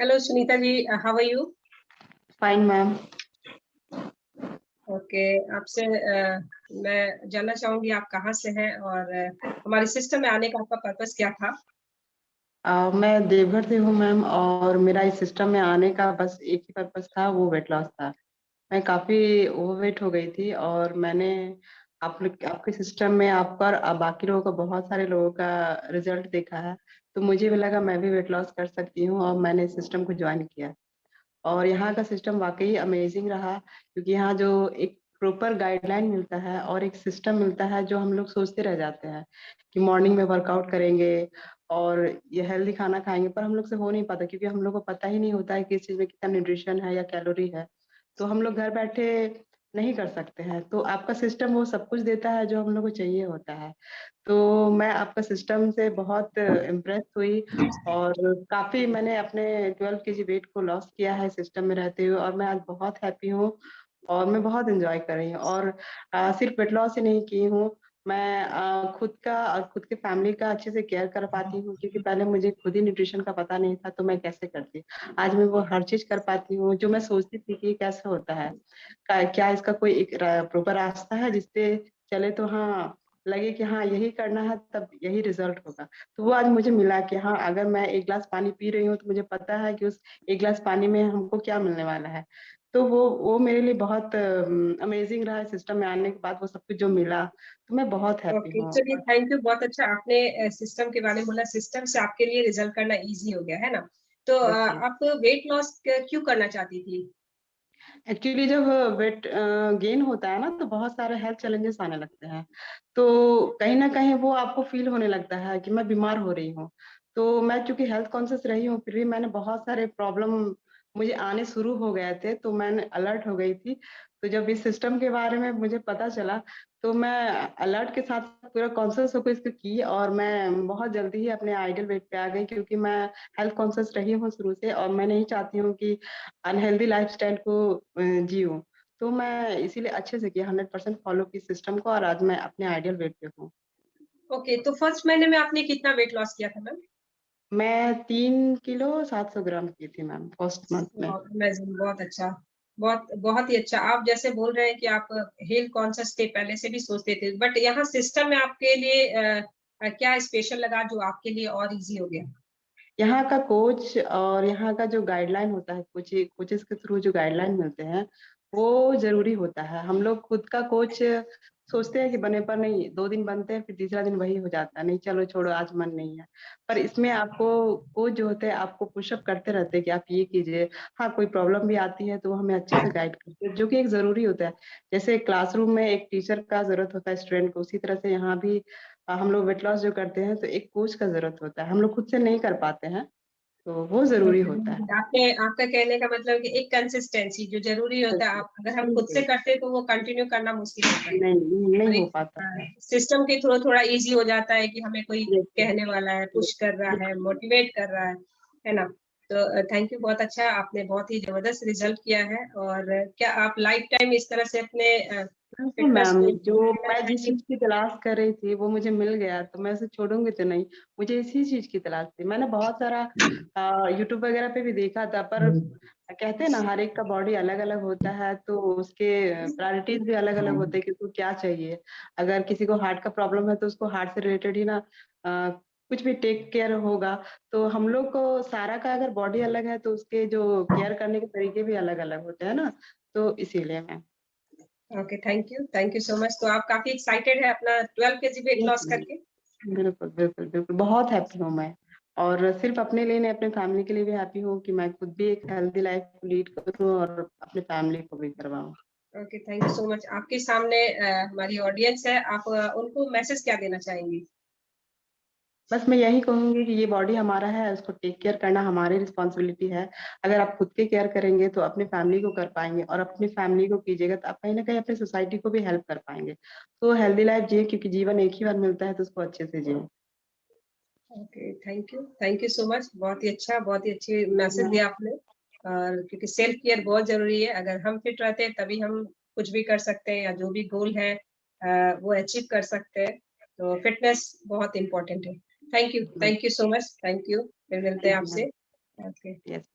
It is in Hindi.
Hello Sunita ji, how are you? Fine ma'am. Okay, आपसे मैं जानना चाहूंगी आप कहाँ से हैं और हमारे सिस्टम में आने का आपका पर्पस क्या था? मैं देवघर से हूँ मैम, और मेरा इस सिस्टम में आने का बस एक ही पर्पस था, वो वेट लॉस था। मैं काफ़ी ओवरवेट हो गई थी, और मैंने आपके सिस्टम में आपका और बाकी लोगों का, बहुत सारे लोगों का रिजल्ट देखा है। तो मुझे भी लगा मैं भी वेट लॉस कर सकती हूँ, और मैंने इस सिस्टम को ज्वाइन किया। और यहाँ का सिस्टम वाकई अमेजिंग रहा, क्योंकि यहाँ जो एक प्रॉपर गाइडलाइन मिलता है और एक सिस्टम मिलता है, जो हम लोग सोचते रह जाते हैं कि मॉर्निंग में वर्कआउट करेंगे और ये हेल्दी खाना खाएंगे, पर हम लोग से हो नहीं पाता, क्योंकि हम लोग को पता ही नहीं होता है कि इस चीज में कितना न्यूट्रिशन है या कैलोरी है। तो हम लोग घर बैठे नहीं कर सकते हैं। तो आपका सिस्टम वो सब कुछ देता है जो हम लोग को चाहिए होता है। तो मैं आपका सिस्टम से बहुत इम्प्रेस हुई, और काफी मैंने अपने 12 kg वेट को लॉस किया है सिस्टम में रहते हुए, और मैं आज बहुत हैप्पी हूँ, और मैं बहुत एंजॉय कर रही हूँ। और सिर्फ वेट लॉस ही नहीं की हूँ, मैं खुद का और खुद के फैमिली का अच्छे से केयर कर पाती हूँ, क्योंकि पहले मुझे खुद ही न्यूट्रिशन का पता नहीं था, तो मैं कैसे करती। आज मैं वो हर चीज कर पाती हूँ जो मैं सोचती थी कि कैसे होता है। क्या इसका कोई एक प्रॉपर रास्ता है जिससे चले, तो हाँ लगे कि हाँ यही करना है, तब यही रिजल्ट होगा। तो वो आज मुझे मिला कि हाँ, अगर मैं एक गिलास पानी पी रही हूँ तो मुझे पता है कि उस एक गिलास पानी में हमको क्या मिलने वाला है। तो वो मेरे लिए बहुत अमेजिंग रहा है। सिस्टम में आने के बाद वो सब कुछ जो मिला, तो मैं बहुत हैप्पी ओके, हूँ। चलिए, थैंक यू। बहुत अच्छा आपने सिस्टम के बारे में बोला। सिस्टम से आपके लिए रिजल्ट करना इजी हो गया है ना? तो यस यस। आप वेट लॉस क्यों करना चाहती थी? एक्चुअली जब वेट गेन होता है ना, तो बहुत सारे हेल्थ चैलेंजेस आने लगते हैं। तो कहीं ना कहीं वो आपको फील होने लगता है कि मैं बीमार हो रही हूँ। तो मैं चूंकि हेल्थ कॉन्शियस रही हूँ, फिर भी मैंने बहुत सारे प्रॉब्लम मुझे आने शुरू हो गए थे, तो मैंने अलर्ट हो गई थी। तो जब इस सिस्टम के बारे में मुझे पता चला, तो मैं अलर्ट के साथ पूरा कॉन्शियस होकर इसको की, और मैं बहुत जल्दी ही अपने आइडियल वेट पे आ गई, क्योंकि मैं हेल्थ कॉन्शियस रही हूँ शुरू से, और मैं नहीं चाहती हूँ कि अनहेल्दी लाइफस्टाइल को जीऊं। तो मैं इसीलिए अच्छे से किया, 100% फॉलो की सिस्टम को, और आज मैं अपने आइडियल वेट पे हूँ। ओके, तो फर्स्ट महीने में आपने कितना वेट लॉस किया था मैम? मैं 3 किलो 700 ग्राम की थी मैम, फर्स्ट मंथ में। अमेजिंग, बहुत अच्छा। बहुत बहुत ही अच्छा। आप जैसे बोल रहे हैं कि आप हेल्थ कॉन्शियस थे, पहले से भी सोचते थे, बट यहाँ सिस्टम में आपके लिए क्या स्पेशल लगा जो आपके लिए और इजी हो गया? यहाँ का कोच और यहाँ का जो गाइडलाइन होता है, कोचेस के थ्रू जो गाइडलाइन मिलते हैं, वो जरूरी होता है। हम लोग खुद का कोच सोचते हैं कि बने पर नहीं, 2 दिन बनते हैं, फिर तीसरा दिन वही हो जाता है, नहीं चलो छोड़ो आज मन नहीं है। पर इसमें आपको कोच जो होते हैं आपको पुशअप करते रहते हैं कि आप ये कीजिए। हाँ, कोई प्रॉब्लम भी आती है तो वो हमें अच्छे से गाइड करते हैं, जो कि एक जरूरी होता है। जैसे क्लासरूम में एक टीचर का जरूरत होता है स्टूडेंट को, उसी तरह से यहाँ भी हम लोग वेट लॉस जो करते हैं तो एक कोच का जरूरत होता है, हम लोग खुद से नहीं कर पाते हैं, तो वो जरूरी होता है। आपने आपका कहने का मतलब कि एक कंसिस्टेंसी जो जरूरी होता है, आप अगर हम खुद से बिल्कुल। करते हैं तो वो कंटिन्यू करना मुश्किल होता है। नहीं नहीं और हो एक पाता है। सिस्टम के थ्रू थोड़ा इजी हो जाता है कि हमें कोई यस कहने वाला है, पुश कर रहा है, मोटिवेट कर रहा है ना? तो थैंक यू, बहुत अच्छा। आपने बहुत ही जबरदस्त रिजल्ट किया है। और क्या आप लाइफ टाइम इस तरह से अपने बिल्कुल फिटनेस मैम, को जो improve करना मैं जिस चाहेंगे? चीज की तलाश कर रही थी वो मुझे मिल गया, तो मैं उसे छोड़ूंगी तो नहीं। मुझे इसी चीज की तलाश थी। मैंने बहुत सारा यूट्यूब वगैरह पे भी देखा था, पर कहते हैं ना हर एक का बॉडी अलग अलग होता है, तो उसके प्रायोरिटीज भी अलग अलग होते हैं कि उसको क्या चाहिए। अगर किसी को हार्ट का प्रॉब्लम है तो उसको हार्ट से रिलेटेड ही ना कुछ भी टेक केयर होगा। तो हम लोग को सारा का अगर बॉडी अलग है, तो उसके जो केयर करने के तरीके भी अलग अलग होते हैं ना, तो इसीलिए मैं। Okay, thank you so much. तो आप काफी एक्साइटेड है अपना 12 kg वेट लॉस करके? बिल्कुल बिल्कुल बिल्कुल, बहुत हैप्पी हूँ मैं। और सिर्फ अपने लिए नहीं, अपने फैमिली के लिए भी हैप्पी हूँ कि मैं खुद भी एक हेल्दी लाइफ लीड करूँ और अपने फैमिली को भी करवाऊँ। Okay, thank you so much. आपके सामने हमारी ऑडियंस है, आप उनको मैसेज क्या देना चाहेंगी? बस मैं यही कहूंगी कि ये बॉडी हमारा है, उसको टेक केयर करना हमारी रिस्पॉन्सिबिलिटी है। अगर आप खुद के केयर करेंगे तो अपनी फैमिली को कर पाएंगे, और अपनी फैमिली को कीजिएगा तो आप कहीं ना कहीं अपनी सोसाइटी को भी हेल्प कर पाएंगे। तो हेल्दी लाइफ जिए, क्योंकि जीवन एक ही बार मिलता है, तो उसको अच्छे से जिए। Okay, thank you so much. बहुत ही अच्छा, बहुत ही अच्छी मैसेज दिया आपने। और क्योंकि सेल्फ केयर बहुत जरूरी है, अगर हम फिट रहते हैं तभी हम कुछ भी कर सकते हैं, या जो भी गोल है वो अचीव कर सकते हैं। तो फिटनेस बहुत इंपॉर्टेंट है। Thank you so much. Thank you. फिर मिलते हैं थैंक यू मैम। आपसे। ओके। यस।